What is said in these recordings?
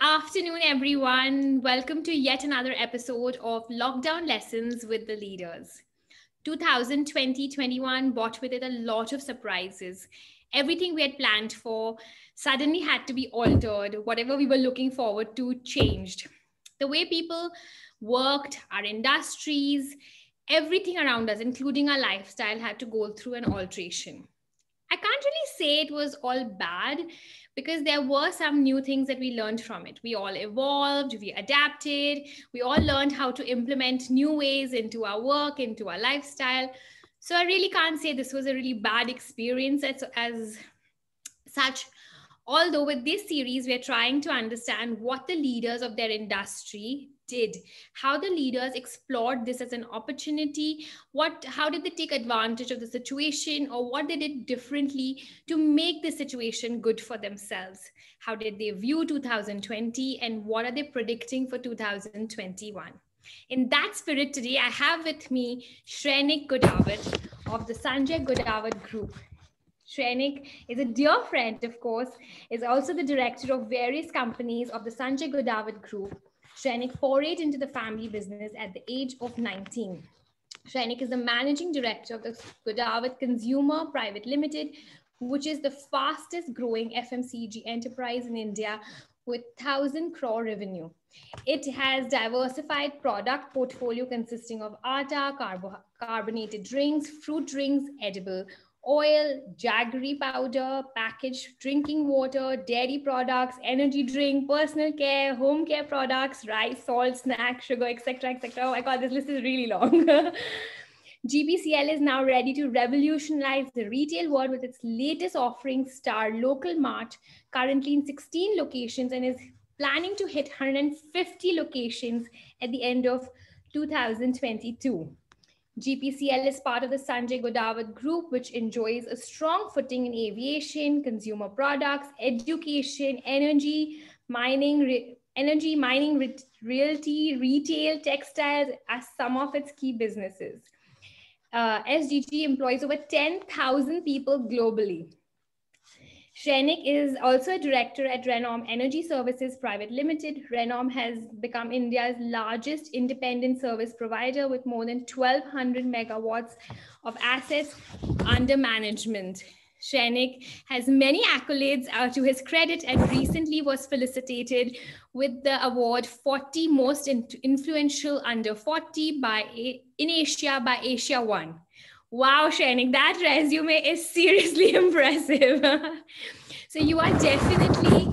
afternoon, everyone. Welcome to yet another episode of Lockdown Lessons with the Leaders. 2020-21 brought with it a lot of surprises. Everything we had planned for suddenly had to be altered. Whatever we were looking forward to changed. The way people worked, our industries, everything around us, including our lifestyle, had to go through an alteration. I can't really say it was all bad because there were some new things that we learned from it. We all evolved, we adapted, we all learned how to implement new ways into our work, into our lifestyle. So I really can't say this was a really bad experience as such. Although with this series, we're trying to understand what the leaders of their industry did, how the leaders explored this as an opportunity, how did they take advantage of the situation, or what they did differently to make the situation good for themselves. How did they view 2020 and what are they predicting for 2021? In that spirit, today I have with me Shrenik Ghodawat of the Sanjay Godhawat Group. Shrenik is a dear friend, of course, is also the director of various companies of the Sanjay Godhawat Group. Shrenik forayed into the family business at the age of 19. Shrenik is the managing director of the Godhawat Consumer Private Limited, which is the fastest growing FMCG enterprise in India with 1,000 crore revenue. It has diversified product portfolio consisting of atta, carbonated drinks, fruit drinks, edible oil, jaggery powder, packaged drinking water, dairy products, energy drink, personal care, home care products, rice, salt, snack, sugar, etc., etc. Oh my God, this list is really long. GPCL is now ready to revolutionize the retail world with its latest offering, Star Local Mart, currently in 16 locations, and is planning to hit 150 locations at the end of 2022. GPCL is part of the Sanjay Godhawat Group, which enjoys a strong footing in aviation, consumer products, education, energy, mining, realty, retail, textiles as some of its key businesses. SGG employs over 10,000 people globally. Shrenik is also a director at Renom Energy Services Private Limited. Renom has become India's largest independent service provider with more than 1,200 megawatts of assets under management. Shrenik has many accolades to his credit and recently was felicitated with the award 40 Most Influential Under 40 in Asia by Asia One. Wow, Shrenik, that resume is seriously impressive. So you are definitely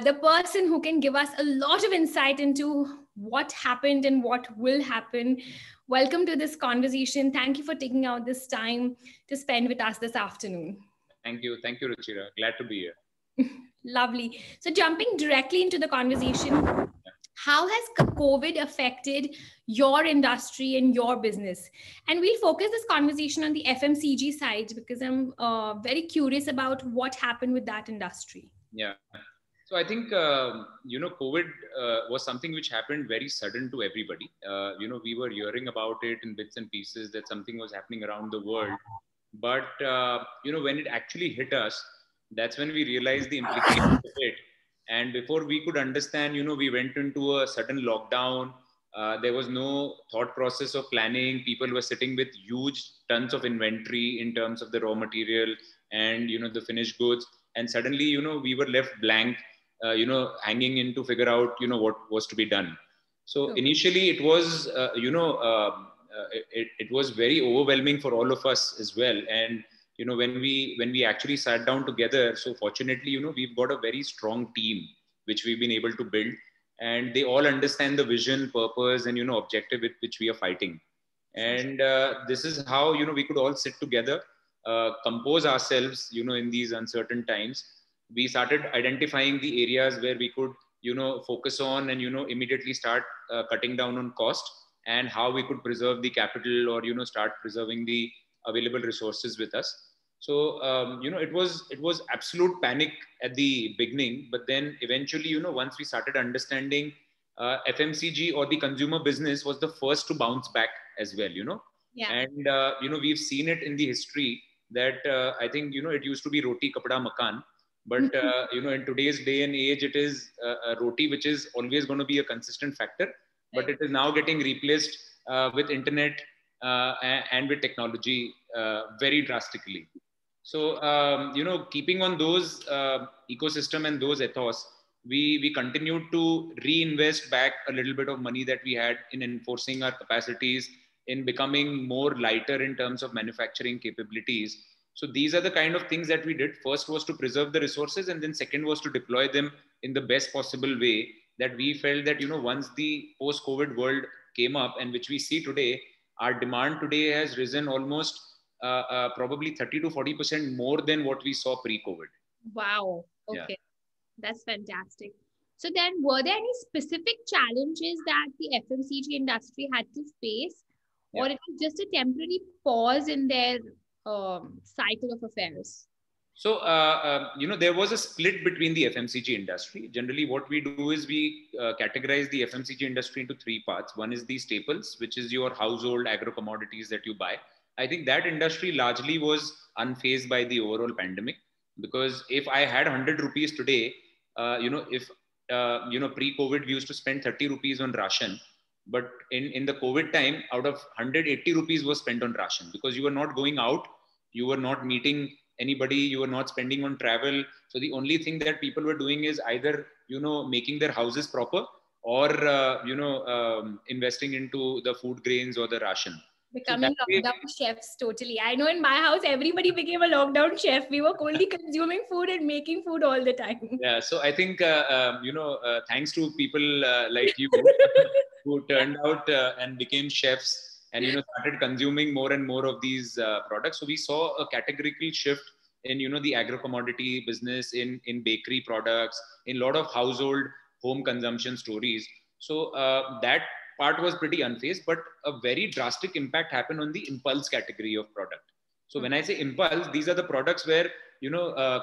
the person who can give us a lot of insight into what happened and what will happen. Welcome to this conversation. Thank you for taking out this time to spend with us this afternoon. Thank you, Ruchira. Glad to be here. Lovely. So jumping directly into the conversation, how has COVID affected your industry and your business? And we'll focus this conversation on the FMCG side because I'm very curious about what happened with that industry. Yeah. So I think, COVID was something which happened very sudden to everybody. We were hearing about it in bits and pieces that something was happening around the world. But, when it actually hit us, that's when we realized the implications of it. And before we could understand, we went into a sudden lockdown. There was no thought process of planning. People were sitting with huge tons of inventory in terms of the raw material and, the finished goods. And suddenly, we were left blank, hanging in to figure out, what was to be done. So initially it was, it was very overwhelming for all of us as well. And when we actually sat down together, so fortunately, we've got a very strong team, which we've been able to build, and they all understand the vision, purpose, and, objective with which we are fighting. And this is how, we could all sit together, compose ourselves, in these uncertain times. We started identifying the areas where we could, focus on and, immediately start cutting down on cost and how we could preserve the capital or, start preserving the available resources with us. So, it was absolute panic at the beginning, but then eventually, once we started understanding FMCG or the consumer business was the first to bounce back as well, Yeah. And, we've seen it in the history that I think, it used to be roti, kapda, makan. But in today's day and age, it is a roti which is always going to be a consistent factor, but it is now getting replaced with internet and with technology very drastically. So keeping on those ecosystem and those ethos, we continued to reinvest back a little bit of money that we had in enforcing our capacities, in becoming more lighter in terms of manufacturing capabilities. So these are the kind of things that we did. First was to preserve the resources, and then second was to deploy them in the best possible way. That we felt that once the post-COVID world came up, and which we see today, our demand today has risen almost probably 30 to 40% more than what we saw pre-COVID. Wow. Yeah. Okay. That's fantastic. So then, were there any specific challenges that the FMCG industry had to face, or Yeah. it was just a temporary pause in their cycle of affairs? So, there was a split between the FMCG industry. Generally, what we do is we categorize the FMCG industry into three parts. One is the staples, which is your household agro commodities that you buy. I think that industry largely was unfazed by the overall pandemic, because if I had 100 rupees today, if pre-COVID we used to spend 30 rupees on ration, but in the COVID time, out of 180 rupees was spent on ration, because you were not going out, you were not meeting anybody, you were not spending on travel. So the only thing that people were doing is either making their houses proper, or investing into the food grains or the ration. So that Becoming way, lockdown chefs, totally. I know in my house, everybody became a lockdown chef. We were only consuming food and making food all the time. yeah. So I think thanks to people like you who turned out and became chefs, and started consuming more and more of these products. So we saw a categorical shift in the agro commodity business, in bakery products, in a lot of household home consumption stories. So that part was pretty unfazed, but a very drastic impact happened on the impulse category of product. So when I say impulse, these are the products where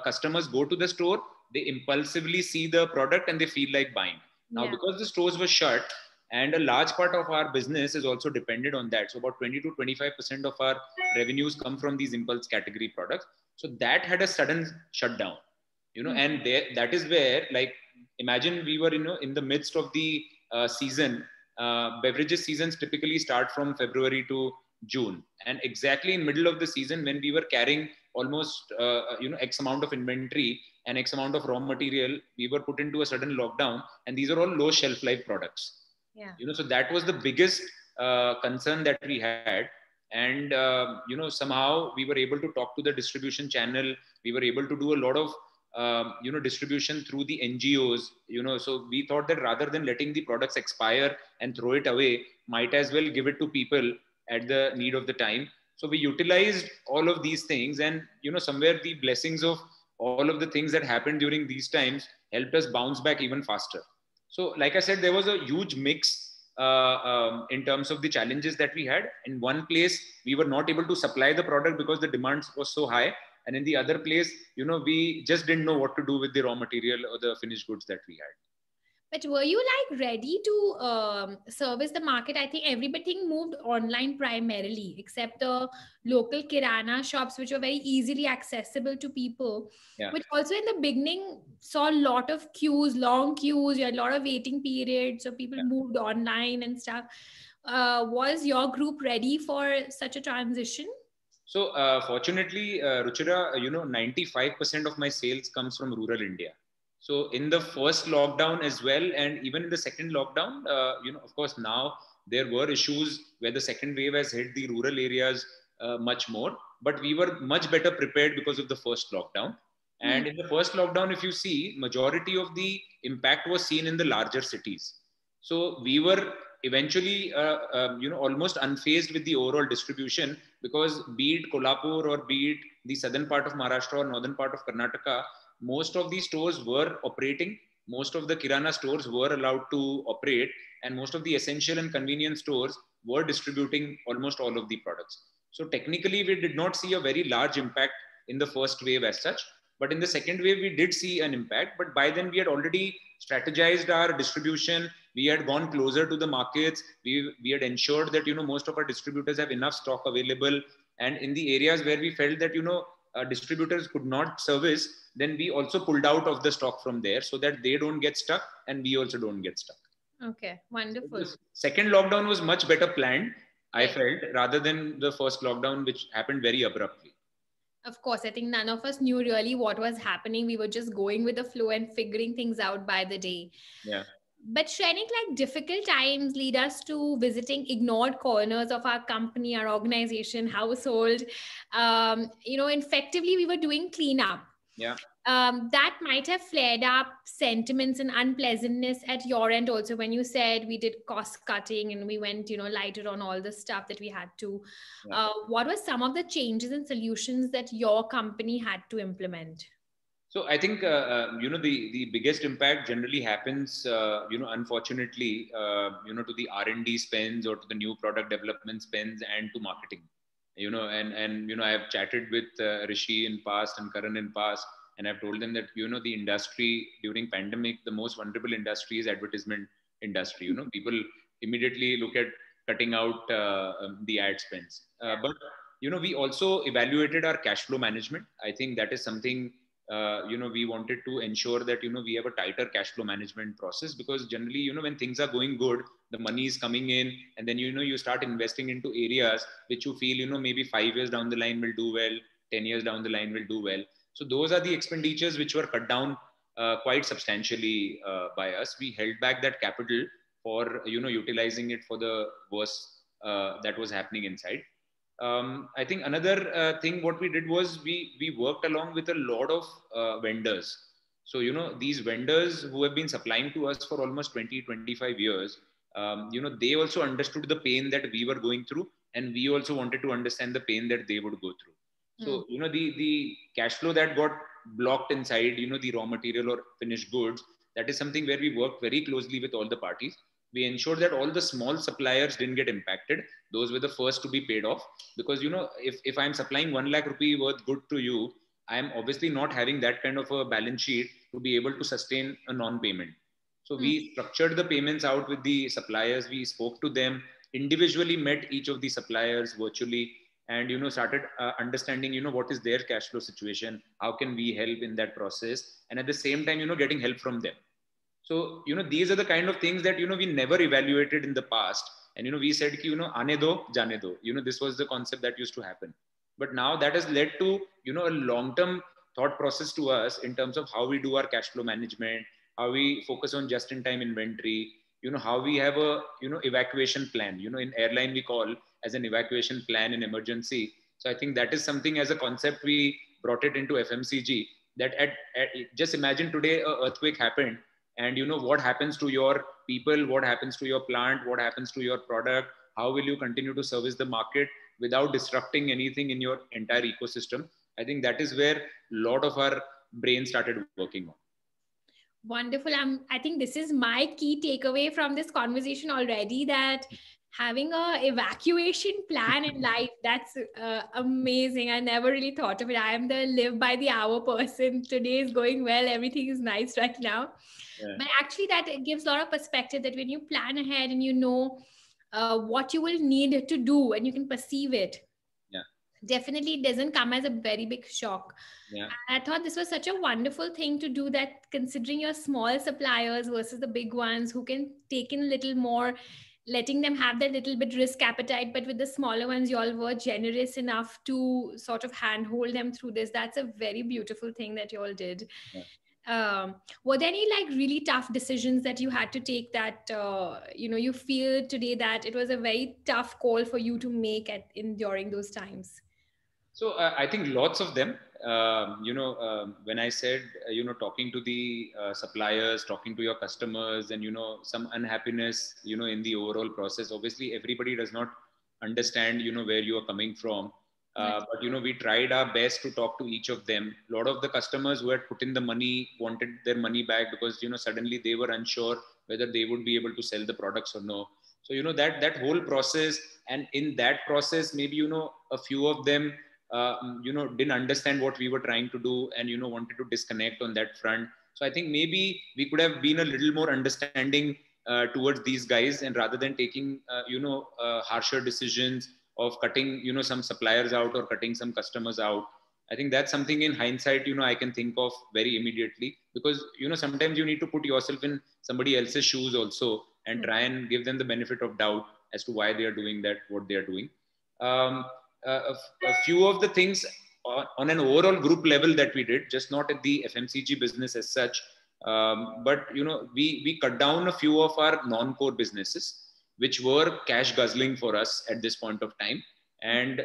customers go to the store, they impulsively see the product and they feel like buying. Now, because the stores were shut, and a large part of our business is also dependent on that. So about 20 to 25% of our revenues come from these impulse category products. So that had a sudden shutdown, and that is where, like, imagine we were, in the midst of the season. Beverages seasons typically start from February to June. And exactly in middle of the season, when we were carrying almost, X amount of inventory and X amount of raw material, we were put into a sudden lockdown. And these are all low shelf life products. So that was the biggest concern that we had. And somehow we were able to talk to the distribution channel. We were able to do a lot of distribution through the NGOs. So we thought that rather than letting the products expire and throw it away, might as well give it to people at the need of the time. So we utilized all of these things, and somewhere the blessings of all of the things that happened during these times helped us bounce back even faster. So, like I said, there was a huge mix in terms of the challenges that we had. In one place, we were not able to supply the product because the demand was so high. And in the other place, we just didn't know what to do with the raw material or the finished goods that we had. But were you like ready to service the market? I think everything moved online primarily, except the local kirana shops, which were very easily accessible to people. Yeah. Which also in the beginning saw a lot of queues, long queues, you had a lot of waiting periods. So people moved online and stuff. Was your group ready for such a transition? So fortunately, Ruchira, 95% of my sales comes from rural India. So in the first lockdown as well, and even in the second lockdown, of course, now there were issues where the second wave has hit the rural areas much more, but we were much better prepared because of the first lockdown. And in the first lockdown, if you see, majority of the impact was seen in the larger cities. So we were eventually, almost unfazed with the overall distribution, because be it Kolhapur or be it the southern part of Maharashtra or northern part of Karnataka, most of these stores were operating. Most of the Kirana stores were allowed to operate, and most of the essential and convenience stores were distributing almost all of the products. So technically, we did not see a very large impact in the first wave as such. But in the second wave, we did see an impact. But by then, we had already strategized our distribution. We had gone closer to the markets. We had ensured that most of our distributors have enough stock available. And in the areas where we felt that distributors could not service, then we also pulled out of the stock from there so that they don't get stuck and we also don't get stuck. Okay, So wonderful. the second lockdown was much better planned, I Right. felt, rather than the first lockdown, which happened very abruptly. Of course, I think none of us knew really what was happening. We were just going with the flow and figuring things out by the day. Yeah. But Shrenik, like difficult times lead us to visiting ignored corners of our company, our organization, household. Effectively, we were doing cleanup. Yeah. That might have flared up sentiments and unpleasantness at your end also when you said we did cost cutting and we went, lighter on all the stuff that we had to. Yeah. What were some of the changes and solutions that your company had to implement? So I think the biggest impact generally happens unfortunately to the R&D spends or to the new product development spends and to marketing. And I've chatted with Rishi in past and Karan in past, and I've told them that the industry during pandemic, the most vulnerable industry is advertisement industry. People immediately look at cutting out the ad spends, but we also evaluated our cash flow management. I think that is something we wanted to ensure that we have a tighter cash flow management process, because generally when things are going good, the money is coming in, and then you start investing into areas which you feel maybe 5 years down the line will do well, 10 years down the line will do well. So those are the expenditures which were cut down quite substantially by us. We held back that capital for utilizing it for the worst that was happening inside. I think another thing what we did was we worked along with a lot of vendors. So these vendors who have been supplying to us for almost 20-25 years, they also understood the pain that we were going through, and we also wanted to understand the pain that they would go through. Hmm. So the cash flow that got blocked inside the raw material or finished goods, that is something where we worked very closely with all the parties. We ensured that all the small suppliers didn't get impacted. Those were the first to be paid off, because if I'm supplying 1 lakh rupee worth good to you, I'm obviously not having that kind of a balance sheet to be able to sustain a non-payment. So Hmm. we structured the payments out with the suppliers. We spoke to them individually, met each of the suppliers virtually, and started understanding what is their cash flow situation, how can we help in that process, and at the same time getting help from them. So these are the kind of things that we never evaluated in the past. And we said ki, aane do jane do, this was the concept that used to happen. But now that has led to a long term thought process to us in terms of how we do our cash flow management, how we focus on just in time inventory, how we have a evacuation plan, in airline we call as an evacuation plan in emergency. So I think that is something as a concept we brought it into FMCG, that at just imagine today a earthquake happened, and what happens to your people, what happens to your plant, what happens to your product, how will you continue to service the market without disrupting anything in your entire ecosystem. I think that is where a lot of our brain started working on. Wonderful. I think this is my key takeaway from this conversation already, that having a evacuation plan in life, that's amazing. I never really thought of it. I am the live by the hour person. Today is going well. Everything is nice right now. Yeah. But actually that it gives a lot of perspective, that when you plan ahead and what you will need to do and you can perceive it, Yeah. definitely it doesn't come as a very big shock. Yeah. And I thought this was such a wonderful thing to do, that considering your small suppliers versus the big ones who can take in a little more, letting them have that little bit risk appetite, but with the smaller ones you all were generous enough to sort of handhold them through this. That's a very beautiful thing that you all did. Yeah. Were there any like really tough decisions that you had to take, that you feel today that it was a very tough call for you to make in during those times? So I think lots of them. When I said, talking to the suppliers, talking to your customers, and some unhappiness, in the overall process. Obviously, everybody does not understand, where you are coming from. Right. But we tried our best to talk to each of them. A lot of the customers who had put in the money wanted their money back, because suddenly they were unsure whether they would be able to sell the products or no. So that whole process, and in that process, maybe a few of them didn't understand what we were trying to do, and wanted to disconnect on that front. So I think maybe we could have been a little more understanding towards these guys, and rather than taking harsher decisions of cutting some suppliers out or cutting some customers out. I think that's something in hindsight, I can think of very immediately, because, sometimes you need to put yourself in somebody else's shoes also and try and give them the benefit of doubt as to why they are doing that, what they are doing. Um, a few of the things on an overall group level that we did, just not at the FMCG business as such, but, we cut down a few of our non-core businesses, which were cash guzzling for us at this point of time. And,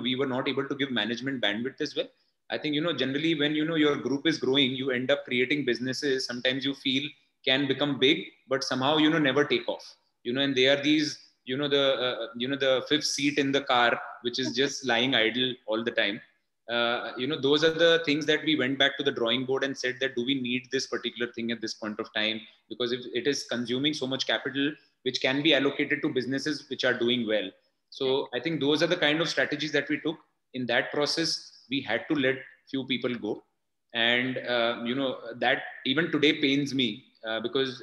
we were not able to give management bandwidth as well. I think, generally when, your group is growing, you end up creating businesses. Sometimes you feel can become big, but somehow, never take off, and they are these, the fifth seat in the car, which is just lying idle all the time. Those are the things that we went back to the drawing board and said that, do we need this particular thing at this point of time? Because if it is consuming so much capital, which can be allocated to businesses which are doing well. So I think those are the kind of strategies that we took. In that process, we had to let few people go. And, that even today pains me, because,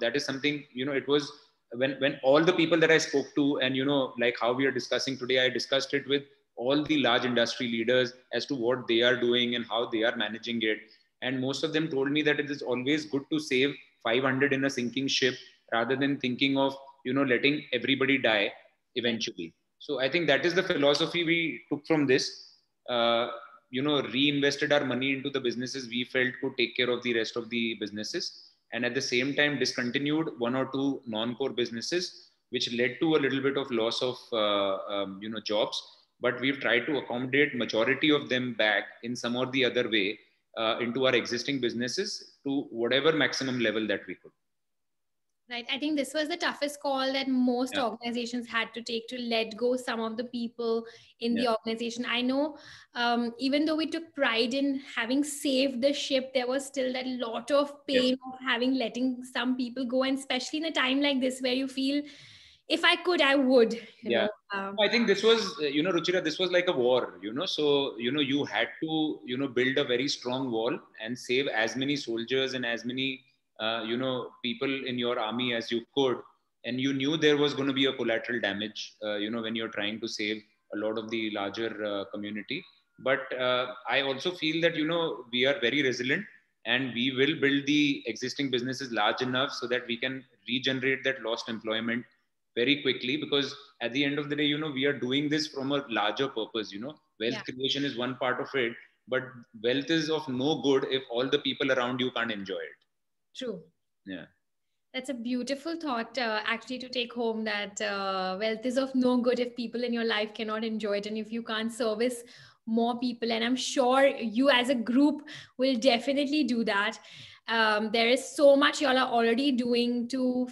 that is something, it was when all the people that I spoke to, and, like how we are discussing today, I discussed it with all the large industry leaders as to what they are doing and how they are managing it. And most of them told me that it is always good to save 500 in a sinking ship rather than thinking of, letting everybody die eventually. So I think that is the philosophy we took from this. Uh, Reinvested our money into the businesses we felt could take care of the rest of the businesses, and at the same time discontinued one or two non-core businesses, which led to a little bit of loss of jobs. But we've tried to accommodate majority of them back in some or the other way into our existing businesses to whatever maximum level that we could. Right. I think this was the toughest call that most Yeah. organizations had to take, to let go some of the people in the Yeah. organization. I know, even though we took pride in having saved the ship, there was still that lot of Yes. pain of having letting some people go, and especially in a time like this where you feel, if I could, I would. Yeah. I think this was, Ruchira, this was like a war, so, you had to, build a very strong wall and save as many soldiers and as many, people in your army as you could. And you knew there was going to be a collateral damage, when you're trying to save a lot of the larger community. But I also feel that, we are very resilient, and we will build the existing businesses large enough so that we can regenerate that lost employment very quickly. Because at the end of the day, we are doing this from a larger purpose. Yeah, Wealth creation is one part of it, but wealth is of no good if all the people around you can't enjoy it. true. Yeah. That's a beautiful thought, actually, to take home, that wealth is of no good if people in your life cannot enjoy it, and if you can't service more people. And I'm sure you as a group will definitely do that. There is so much y'all are already doing to,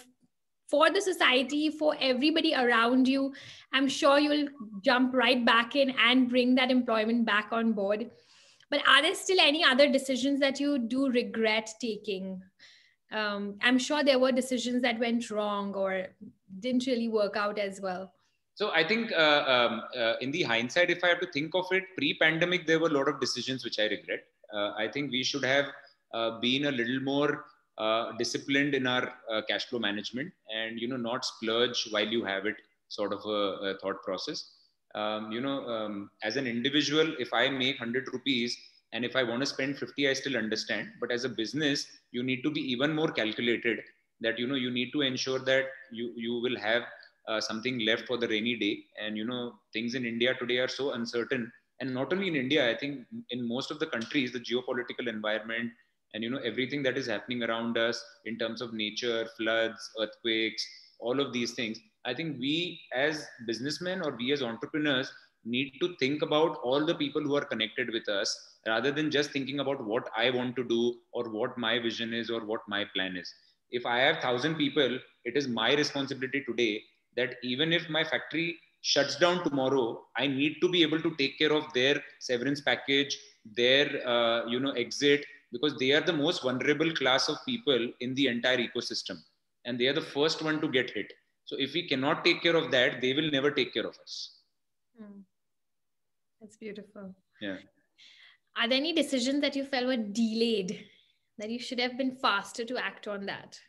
for the society, for everybody around you. I'm sure you'll jump right back in and bring that employment back on board. But are there still any other decisions that you do regret taking? I'm sure there were decisions that went wrong or didn't really work out as well. So I think, in the hindsight, if I have to think of it, pre-pandemic, there were a lot of decisions which I regret. I think we should have been a little more disciplined in our cash flow management, and, not splurge while you have it, sort of a thought process. As an individual, if I make 100 rupees and if I want to spend 50, I still understand. But as a business, you need to be even more calculated, that, you need to ensure that you will have something left for the rainy day. And, things in India today are so uncertain. And not only in India, I think in most of the countries, the geopolitical environment and, everything that is happening around us in terms of nature, floods, earthquakes, all of these things, I think we as businessmen, or we as entrepreneurs, need to think about all the people who are connected with us, rather than just thinking about what I want to do or what my vision is or what my plan is. If I have 1,000 people, it is my responsibility today that even if my factory shuts down tomorrow, I need to be able to take care of their severance package, their exit, because they are the most vulnerable class of people in the entire ecosystem, and they are the first one to get hit. So if we cannot take care of that, they will never take care of us. Hmm. That's beautiful. Yeah. Are there any decisions that you felt were delayed, that you should have been faster to act on that?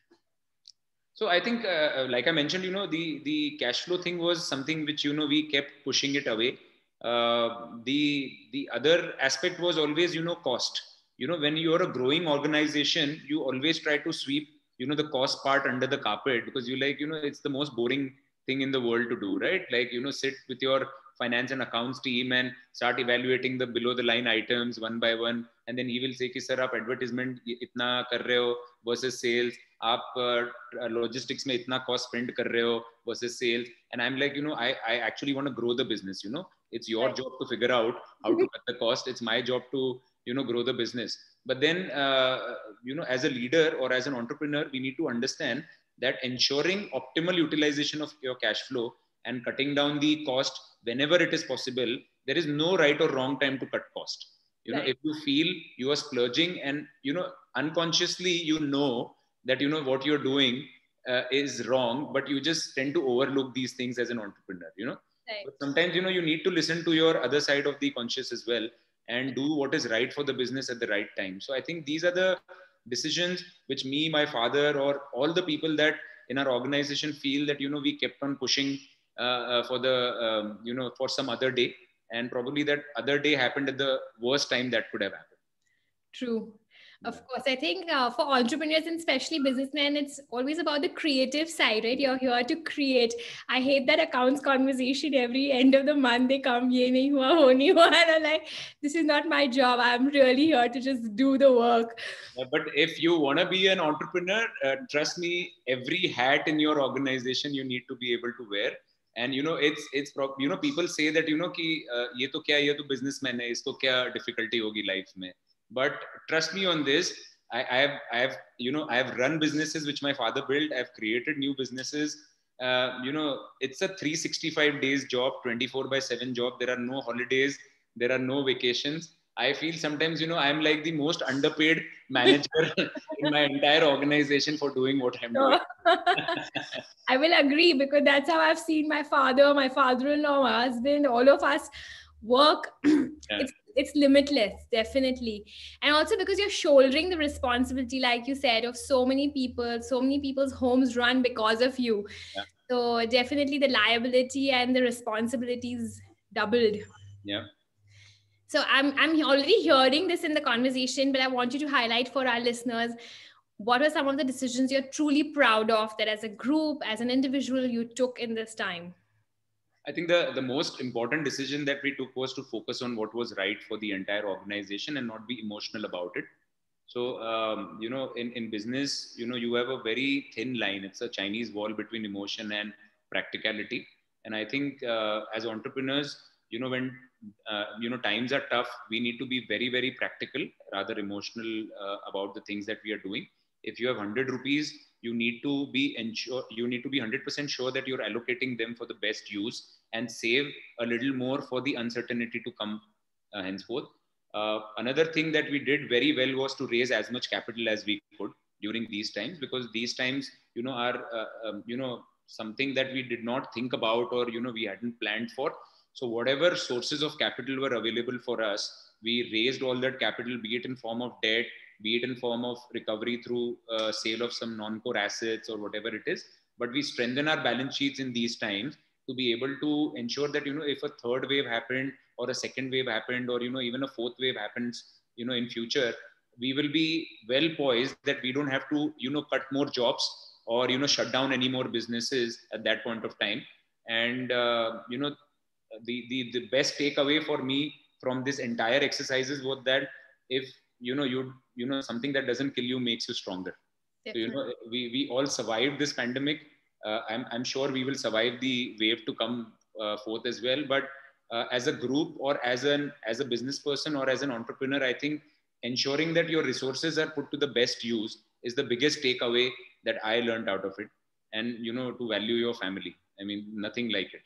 So I think, like I mentioned, the cash flow thing was something which, we kept pushing it away. The other aspect was always, cost. When you're a growing organization, you always try to sweep, the cost part under the carpet, because you like, it's the most boring thing in the world to do, right? Like, sit with your finance and accounts team and start evaluating the below the line items one by one. And then he will say, ki, sir, aap advertisement itna kar rahe ho versus sales. Aap logistics mein itna cost spend kar rahe ho versus sales. And I'm like, I actually want to grow the business, it's your job to figure out how to cut the cost. It's my job to, grow the business. But then, as a leader or as an entrepreneur, we need to understand that ensuring optimal utilization of your cash flow and cutting down the cost whenever it is possible, there is no right or wrong time to cut cost. If you feel you are splurging and, unconsciously, that, what you're doing is wrong, but you just tend to overlook these things as an entrepreneur, But sometimes, you need to listen to your other side of the conscious as well and do what is right for the business at the right time. So I think these are the decisions which me, my father, or all the people that in our organization feel that, we kept on pushing for the, for some other day. And probably that other day happened at the worst time that could have happened. True. Of course, I think for entrepreneurs and especially businessmen, it's always about the creative side, right? You're here to create. I hate that accounts conversation every end of the month. They come, ye nahi hua, ho nahi hua. And I'm like, this is not my job. I'm really here to just do the work. But if you want to be an entrepreneur, trust me, every hat in your organization you need to be able to wear. And people say that कि ये तो क्या, ये तो businessman है, इसको क्या difficulty होगी life में. But trust me on this, I have run businesses which my father built. I've created new businesses. It's a 365 days job, 24/7 job. There are no holidays, there are no vacations. I feel sometimes, I'm like the most underpaid manager in my entire organization for doing what I'm doing. I will agree, because that's how I've seen my father, my father-in-law, my husband, all of us work. Yeah. It's limitless, definitely. And also because you're shouldering the responsibility, like you said, of so many people's homes run because of you. Yeah. So definitely the liability and the responsibilities doubled. Yeah. So I'm already hearing this in the conversation, but I want you to highlight for our listeners, what are some of the decisions you're truly proud of that as a group, as an individual, you took in this time? I think the most important decision that we took was to focus on what was right for the entire organization and not be emotional about it. So, in business, you have a very thin line. It's a Chinese wall between emotion and practicality. And I think as entrepreneurs, when, times are tough, we need to be very, very practical, rather emotional about the things that we are doing. If you have 100 rupees, you need to be 100% sure that you're allocating them for the best use and save a little more for the uncertainty to come henceforth. Another thing that we did very well was to raise as much capital as we could during these times, because these times, are, something that we did not think about or, we hadn't planned for. So whatever sources of capital were available for us, we raised all that capital, be it in form of debt, be it in form of recovery through sale of some non-core assets or whatever it is. But we strengthen our balance sheets in these times to be able to ensure that, if a third wave happened or a second wave happened or, even a fourth wave happens, in future, we will be well poised that we don't have to, cut more jobs or, shut down any more businesses at that point of time. And, the best takeaway for me from this entire exercises was that if, something that doesn't kill you makes you stronger. Definitely. So, we all survived this pandemic. I'm sure we will survive the wave to come forth as well. But as a group or as a business person or as an entrepreneur, I think ensuring that your resources are put to the best use is the biggest takeaway that I learned out of it. And, to value your family. I mean, nothing like it.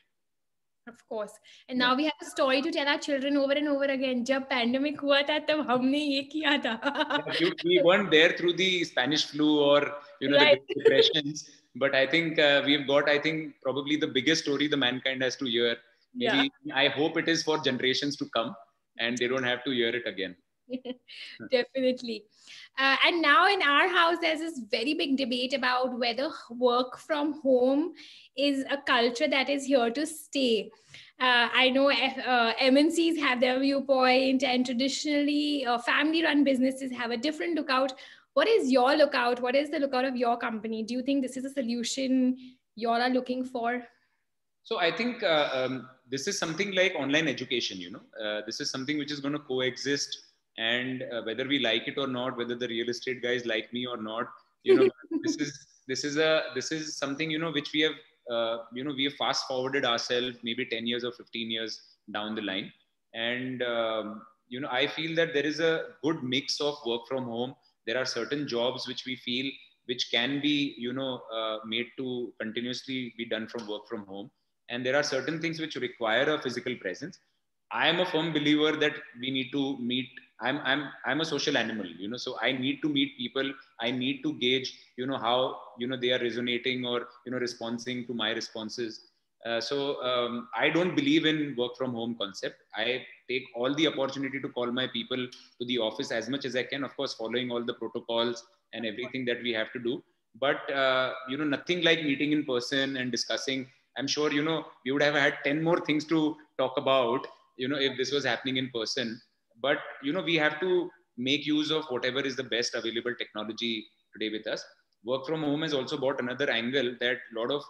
Of course. And now we have a story to tell our children over and over again. जब pandemic हुआ था तब हमने ये किया था. We weren't there through the Spanish flu or, the Great Depressions. But I think we've got, probably the biggest story the mankind has to hear. Maybe I hope it is for generations to come and they don't have to hear it again. Definitely. And now in our house, there's this very big debate about whether work from home is a culture that is here to stay. I know MNCs have their viewpoint, and traditionally, family run businesses have a different lookout. What is your lookout? What is the lookout of your company? Do you think this is a solution you all are looking for? So I think this is something like online education. This is something which is going to coexist, and whether we like it or not, whether the real estate guys like me or not, this is this is something which we have we have fast forwarded ourselves maybe 10 years or 15 years down the line, and I feel that there is a good mix of work from home. There are certain jobs which we feel which can be made to continuously be done from work from home, and there are certain things which require a physical presence. I am a firm believer that we need to meet. I'm a social animal, so I need to meet people. I need to gauge how they are resonating or responding to my responses. So I don't believe in work from home concept. I take all the opportunity to call my people to the office as much as I can, of course following all the protocols and everything that we have to do. But nothing like meeting in person and discussing. I'm sure we would have had 10 more things to talk about if this was happening in person. But we have to make use of whatever is the best available technology today with us. Work from home has also brought another angle that a lot of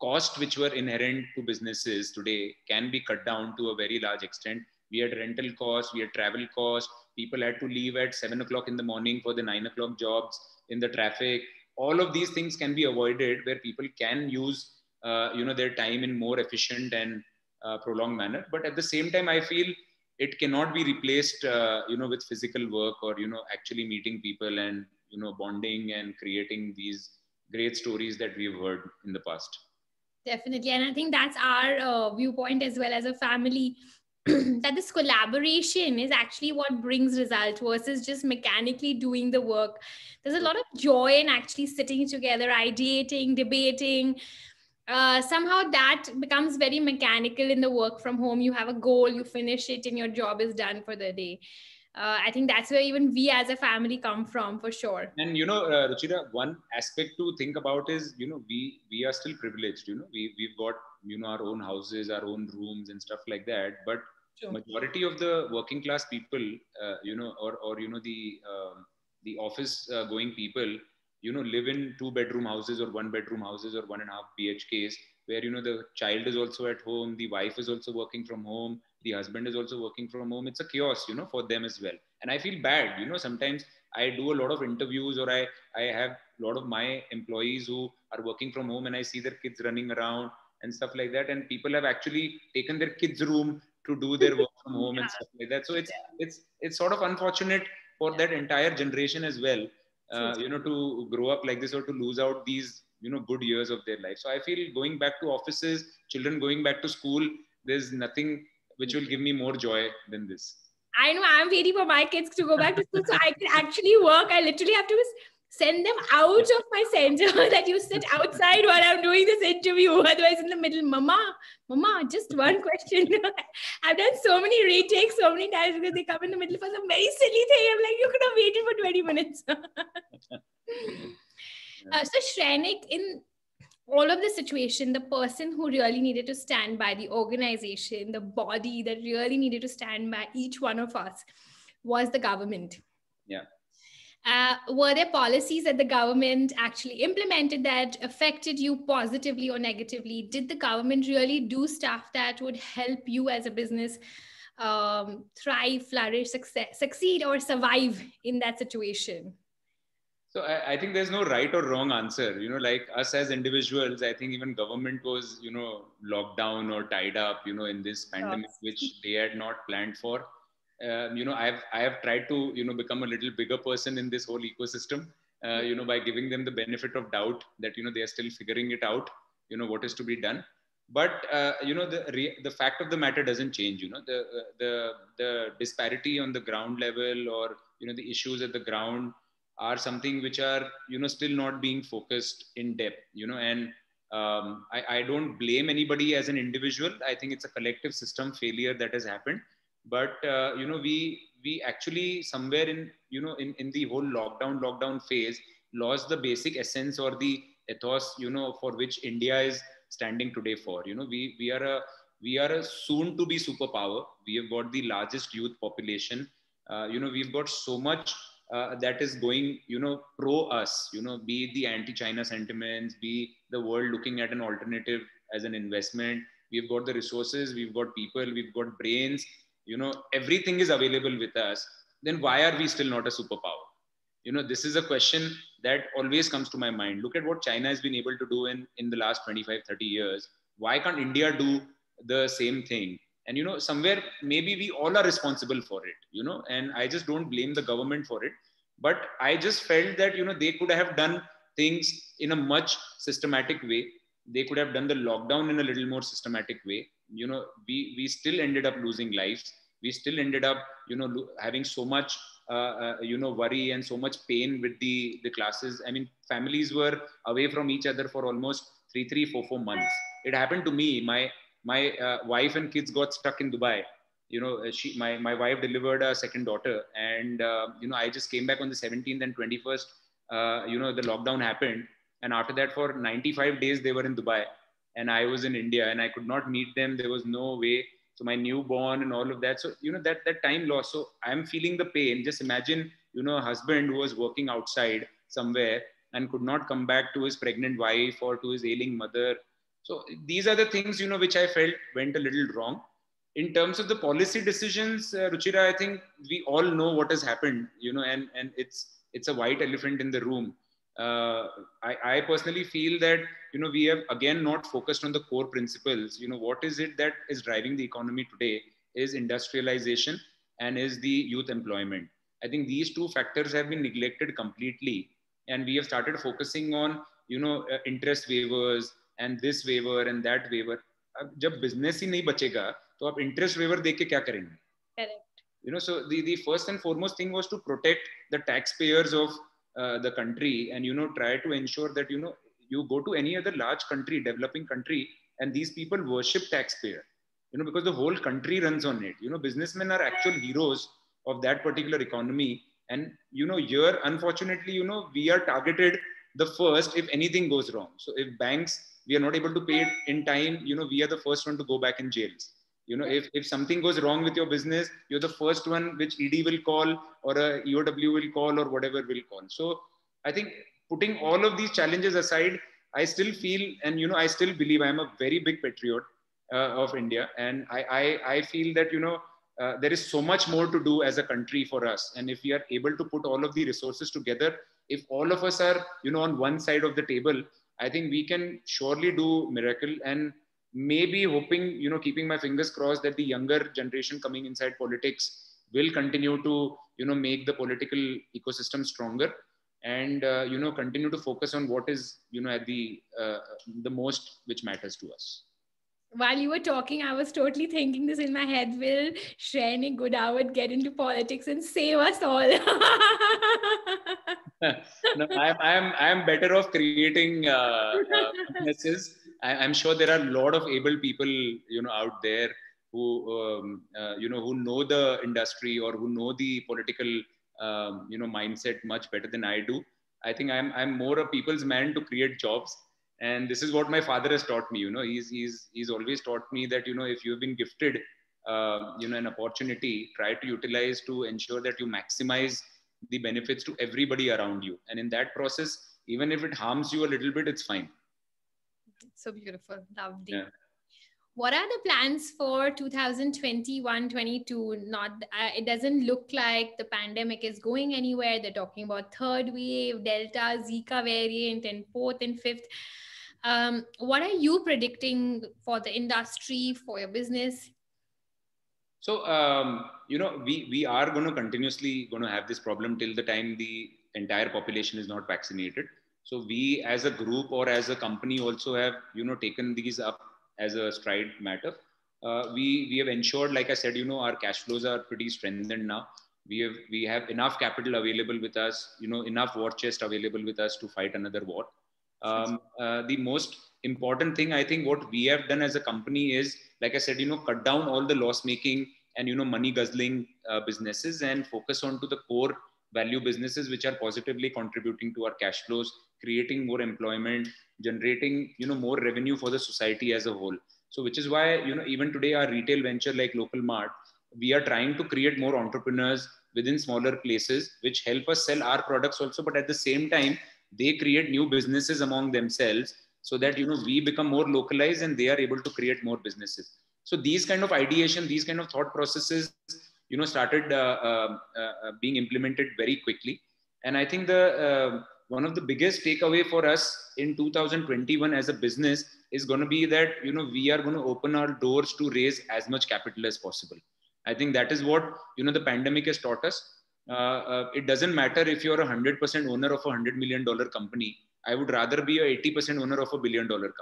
costs which were inherent to businesses today can be cut down to a very large extent. We had rental costs, we had travel costs. People had to leave at 7 o'clock in the morning for the 9 o'clock jobs in the traffic. All of these things can be avoided where people can use their time in more efficient and prolonged manner. But at the same time, I feel it cannot be replaced with physical work or actually meeting people and bonding and creating these great stories that we've heard in the past. Definitely. And I think that's our viewpoint as well as a family, that this collaboration is actually what brings result versus just mechanically doing the work. There's a lot of joy in actually sitting together, ideating, debating. Somehow that becomes very mechanical in the work from home. You have a goal, you finish it, and your job is done for the day. I think that's where even we as a family come from, for sure. And Ruchira, one aspect to think about is we are still privileged. We've got our own houses, our own rooms, and stuff like that. But Sure. majority of the working class people, or the office going people, live in 2 bedroom houses or 1 bedroom houses or 1.5 BHKs, where the child is also at home, the wife is also working from home, the husband is also working from home. It's a chaos, for them as well. And I feel bad, sometimes I do a lot of interviews, or I have a lot of my employees who are working from home, and I see their kids running around and stuff like that. And people have actually taken their kids' room to do their work from home and stuff like that. So it's sort of unfortunate for that entire generation as well, True. to grow up like this or to lose out these good years of their life. So I feel going back to offices, children going back to school, there's nothing which will give me more joy than this. I know I'm waiting for my kids to go back to school so I can actually work. I literally have to send them out of my center that you sit outside while I'm doing this interview. Otherwise, in the middle, Mama, just one question. I've done so many retakes so many times because they come in the middle for some very silly thing. I'm like, you could have waited for 20 minutes. So, Shrenik, in all of the situation, the person who really needed to stand by the organization, the body that really needed to stand by each one of us was the government. Yeah. Were there policies that the government actually implemented that affected you positively or negatively? Did the government really do stuff that would help you as a business thrive, flourish, succeed, or survive in that situation? So I think there's no right or wrong answer. Like us as individuals, I think even government was, locked down or tied up, in this pandemic, which they had not planned for. I have tried to, become a little bigger person in this whole ecosystem, by giving them the benefit of doubt that, they are still figuring it out, what is to be done. But, the fact of the matter doesn't change, the disparity on the ground level, or, the issues at the ground are something which are still not being focused in depth, and I don't blame anybody as an individual. I think it's a collective system failure that has happened. But we actually somewhere in, in the whole lockdown phase, lost the basic essence or the ethos, for which India is standing today for. We are a soon to be superpower. We have got the largest youth population. We've got so much that is going, pro us, be it the anti-China sentiments, be the world looking at an alternative as an investment. We've got the resources, we've got people, we've got brains, everything is available with us. Then why are we still not a superpower? This is a question that always comes to my mind. Look at what China has been able to do in the last 25, 30 years. Why can't India do the same thing? And somewhere maybe we all are responsible for it, and I just don't blame the government for it. But I just felt that they could have done things in a much systematic way. They could have done the lockdown in a little more systematic way. We still ended up losing lives. We still ended up having so much worry and so much pain with the classes. I mean, families were away from each other for almost 3, 3, 4 months. It happened to me. My wife and kids got stuck in Dubai. My wife delivered a second daughter, and I just came back on the 17th and 21st. The lockdown happened, and after that for 95 days they were in Dubai, and I was in India, and I could not meet them. There was no way. So my newborn and all of that. So that time loss. So I'm feeling the pain. Just imagine a husband who was working outside somewhere and could not come back to his pregnant wife or to his ailing mother. So these are the things which I felt went a little wrong. In terms of the policy decisions, Ruchira, I think we all know what has happened, and it's a white elephant in the room. I personally feel that we have again not focused on the core principles. What is it that is driving the economy today? Is industrialization and is the youth employment. I think these two factors have been neglected completely, and we have started focusing on interest waivers and this waiver and that waiver. अब जब business ही नहीं बचेगा तो आप interest waiver देके क्या करेंगे? Correct. So the first and foremost thing was to protect the taxpayers of the country, and try to ensure that you go to any other large country, developing country, and these people worship taxpayer, because the whole country runs on it. Businessmen are actual heroes of that particular economy, and here unfortunately we are targeted the first if anything goes wrong. So if banks, we are not able to pay it in time, we are the first one to go back in jails. If something goes wrong with your business, you're the first one which ED will call, or a EOW will call, or whatever will call. So I think putting all of these challenges aside, I still feel, and I still believe I'm a very big patriot of India, and I feel that there is so much more to do as a country for us. And if we are able to put all of the resources together, if all of us are on one side of the table, I think we can surely do miracle. And maybe hoping, keeping my fingers crossed that the younger generation coming inside politics will continue to, make the political ecosystem stronger, and, continue to focus on what is, at the most which matters to us. While you were talking, I was totally thinking this in my head. Will Shrenik Ghodawat get into politics and save us all? No, I'm better off creating businesses. I'm sure there are a lot of able people, out there who, who know the industry or who know the political, mindset much better than I do. I think I'm more a people's man to create jobs. And this is what my father has taught me. He's always taught me that, if you've been gifted, an opportunity, try to utilize to ensure that you maximize the benefits to everybody around you. And in that process, even if it harms you a little bit, it's fine. So beautiful. Lovely. Yeah. What are the plans for 2021-22? Not, it doesn't look like the pandemic is going anywhere. They're talking about third wave, Delta, Zika variant, and fourth and fifth. What are you predicting for the industry, for your business? So, we are going to continuously going to have this problem till the time the entire population is not vaccinated. So we as a group or as a company also have, taken these up as a stride matter. We have ensured, like I said, our cash flows are pretty strengthened now. We have enough capital available with us, enough war chest available with us to fight another war. The most important thing, I think, what we have done as a company is, like I said, cut down all the loss making and, money guzzling businesses, and focus on to the core value businesses which are positively contributing to our cash flows, creating more employment, generating, more revenue for the society as a whole. So which is why, even today our retail venture like Local Mart, we are trying to create more entrepreneurs within smaller places which help us sell our products also, but at the same time they create new businesses among themselves, so that, we become more localized and they are able to create more businesses. So these kind of ideation, these kind of thought processes, started being implemented very quickly. And I think the one of the biggest takeaway for us in 2021 as a business is going to be that, we are going to open our doors to raise as much capital as possible. I think that is what, the pandemic has taught us. It doesn't matter if you're a 100% owner of $100 million company. I would rather be a 80% owner of $1 billion company.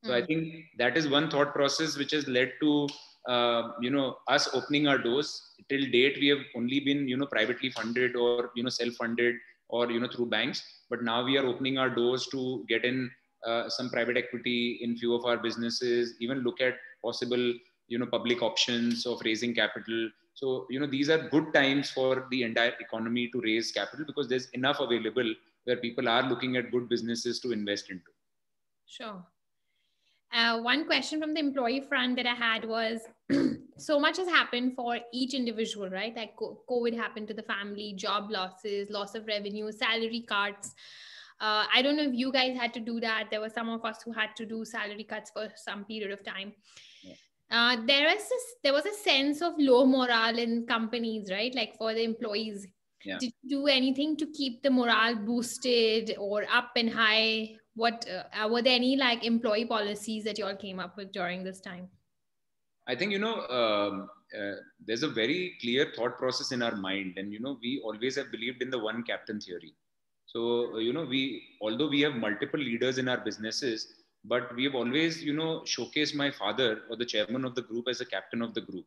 So I think that is one thought process which has led to, us opening our doors. Till date, we have only been, privately funded or, self-funded or, through banks. But now we are opening our doors to get in some private equity in few of our businesses, even look at possible, public options of raising capital. So, these are good times for the entire economy to raise capital, because there's enough available where people are looking at good businesses to invest into. Sure. One question from the employee front that I had was, so much has happened for each individual, right? Like COVID happened to the family, job losses, loss of revenue, salary cuts. I don't know if you guys had to do that. There were some of us who had to do salary cuts for some period of time. There was a sense of low morale in companies, right? Like for the employees. Yeah. Did you do anything to keep the morale boosted or up and high? What were there any like employee policies that you all came up with during this time? I think, there's a very clear thought process in our mind, and, we always have believed in the one captain theory. So, although we have multiple leaders in our businesses, but we have always, showcased my father or the chairman of the group as a captain of the group.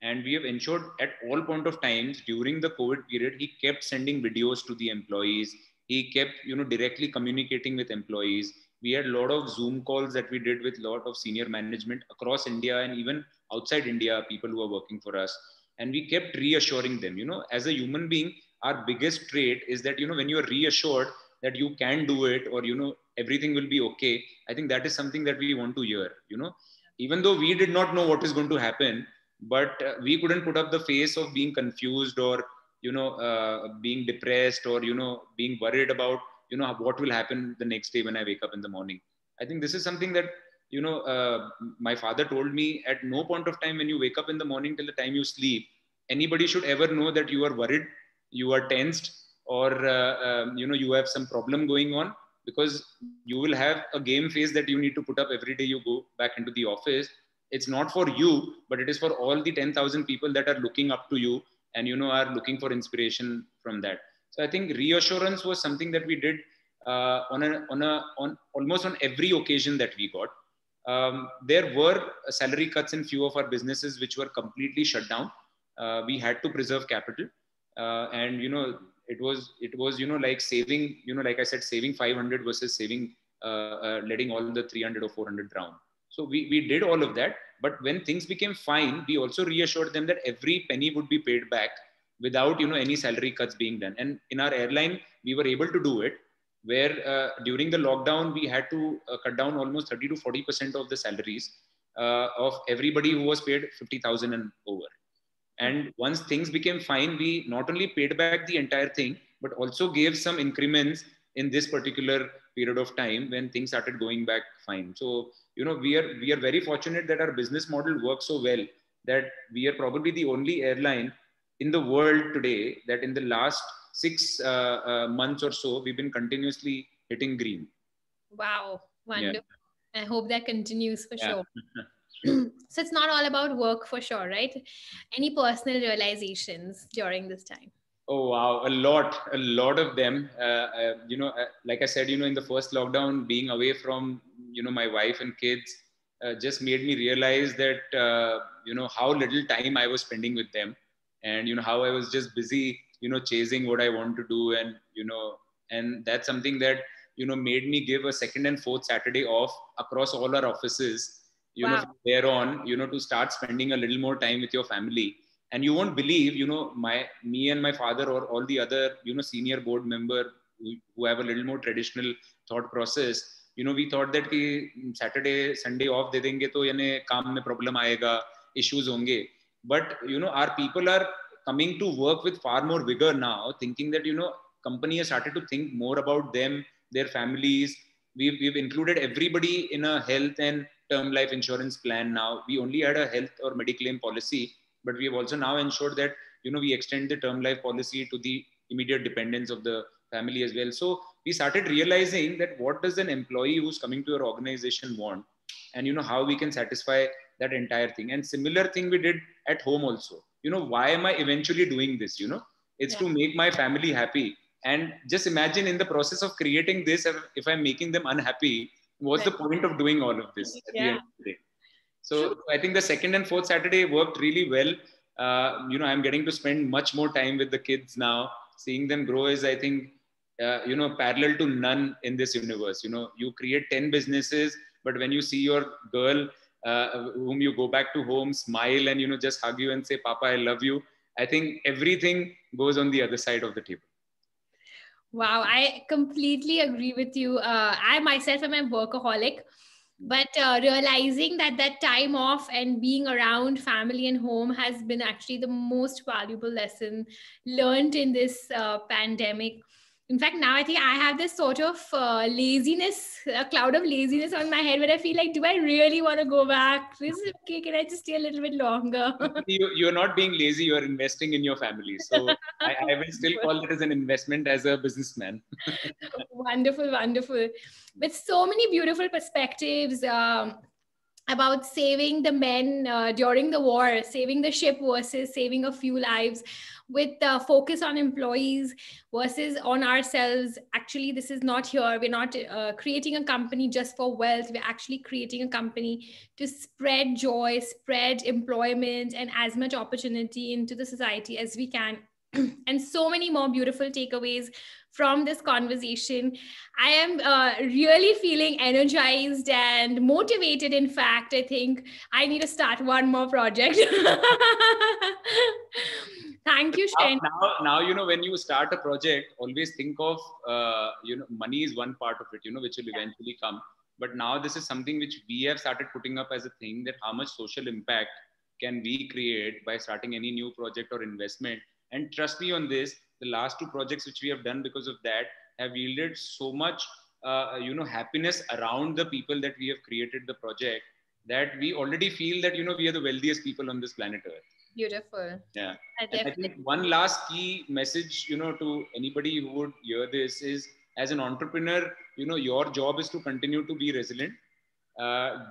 And we have ensured at all point of times during the COVID period, he kept sending videos to the employees. He kept, directly communicating with employees. We had a lot of Zoom calls that we did with a lot of senior management across India and even outside India, people who are working for us. And we kept reassuring them, as a human being, our biggest trait is that, when you are reassured that you can do it, or, everything will be okay. I think that is something that we want to hear, even though we did not know what is going to happen, but we couldn't put up the face of being confused or, being depressed or, being worried about, what will happen the next day when I wake up in the morning. I think this is something that, my father told me, at no point of time when you wake up in the morning till the time you sleep, anybody should ever know that you are worried, you are tensed, or, you have some problem going on, because you will have a game face that you need to put up every day you go back into the office. It's not for you, but it is for all the 10,000 people that are looking up to you and, are looking for inspiration from that. So I think reassurance was something that we did on almost on every occasion that we got. There were salary cuts in few of our businesses which were completely shut down. We had to preserve capital, and it was like saving, like I said, saving 500 versus saving letting all the 300 or 400 drown. So we did all of that. But when things became fine, we also reassured them that every penny would be paid back without any salary cuts being done. And in our airline, we were able to do it, where during the lockdown, we had to cut down almost 30 to 40% of the salaries of everybody who was paid 50,000 and over. And once things became fine, we not only paid back the entire thing, but also gave some increments in this particular period of time when things started going back fine. So, we are very fortunate that our business model works so well that we are probably the only airline in the world today that in the last 6 months or so, we've been continuously hitting green. Wow. Wonderful. Yeah. I hope that continues for sure. Yeah. So it's not all about work for sure, right? Any personal realizations during this time? Oh, wow. A lot of them. Like I said, in the first lockdown, being away from, my wife and kids just made me realize that, how little time I was spending with them, and, how I was just busy, chasing what I want to do. And that's something that, made me give a second and fourth Saturday off across all our offices, Wow. from there on, to start spending a little more time with your family. And you won't believe, me and my father or all the other, senior board member who have a little more traditional thought process, we thought that ki Saturday, Sunday off de denge to yane kaam mein problem aayega, issues honge. But, our people are coming to work with far more vigor now, thinking that, company has started to think more about them, their families. We've included everybody in a health and term life insurance plan now. We only had a health or mediclaim policy, but we have also now ensured that, we extend the term life policy to the immediate dependents of the family as well. So we started realizing that what does an employee who's coming to your organization want, and, how we can satisfy that entire thing. And similar thing we did at home also. Why am I eventually doing this? It's to make my family happy. And just imagine, in the process of creating this, if I'm making them unhappy, what's the point of doing all of this at the end of the day? So I think the second and fourth Saturday worked really well. I'm getting to spend much more time with the kids now. Seeing them grow is, I think, parallel to none in this universe. You create 10 businesses, but when you see your girl, whom you go back to home, smile, and, just hug you and say, Papa, I love you, I think everything goes on the other side of the table. Wow, I completely agree with you. I myself am a workaholic, but realizing that time off and being around family and home has been actually the most valuable lesson learned in this pandemic. In fact, now I think I have this sort of laziness, a cloud of laziness on my head, where I feel like, do I really want to go back? This is okay. Can I just stay a little bit longer? You're not being lazy. You're investing in your family. So I will still call it as an investment as a businessman. Wonderful, wonderful. With so many beautiful perspectives about saving the men during the war, saving the ship versus saving a few lives, with focus on employees versus on ourselves. Actually, this is not here. We're not creating a company just for wealth. We're actually creating a company to spread joy, spread employment, and as much opportunity into the society as we can. And so many more beautiful takeaways from this conversation. I am really feeling energized and motivated. In fact, I think I need to start one more project. Thank you, Shrenik. Now, when you start a project, always think of, money is one part of it, which will eventually come. But now this is something which we have started putting up as a thing, that how much social impact can we create by starting any new project or investment. And trust me on this, the last two projects which we have done because of that have yielded so much, happiness around the people that we have created the project, that we already feel that, we are the wealthiest people on this planet Earth. Beautiful. Yeah. I think one last key message, to anybody who would hear this is, as an entrepreneur, your job is to continue to be resilient.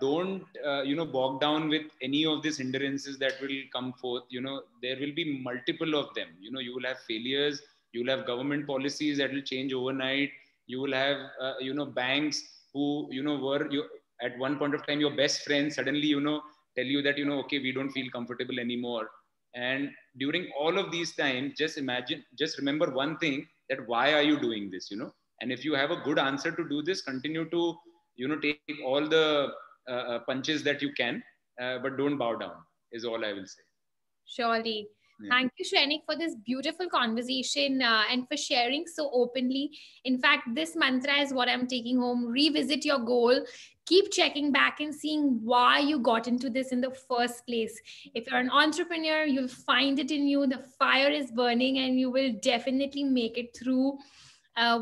Don't bog down with any of these hindrances that will come forth. There will be multiple of them. You will have failures, you will have government policies that will change overnight, you will have banks who were at one point of time your best friends, suddenly tell you that okay, we don't feel comfortable anymore. And during all of these times, just remember one thing, that why are you doing this? And if you have a good answer to do this, continue to take all the punches that you can, but don't bow down, is all I will say. Surely. Yeah. Thank you, Shrenik, for this beautiful conversation and for sharing so openly. In fact, this mantra is what I'm taking home. Revisit your goal. Keep checking back and seeing why you got into this in the first place. If you're an entrepreneur, you'll find it in you. The fire is burning and you will definitely make it through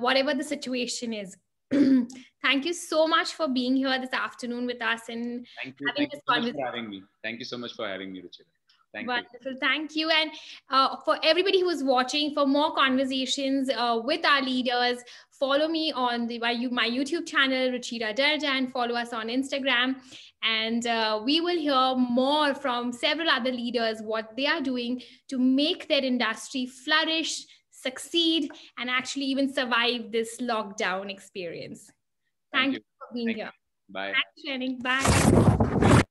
whatever the situation is. Thank you so much for being here this afternoon with us and having this conversation. Thank you so much for having me, Ruchira. Wonderful. Thank you. And for everybody who is watching, for more conversations with our leaders, follow me on my YouTube channel, Ruchira Darda, and follow us on Instagram. And we will hear more from several other leaders, what they are doing to make their industry flourish, succeed, and actually even survive this lockdown experience. Thank you for being here. Bye. Thanks, Shrenik. Bye.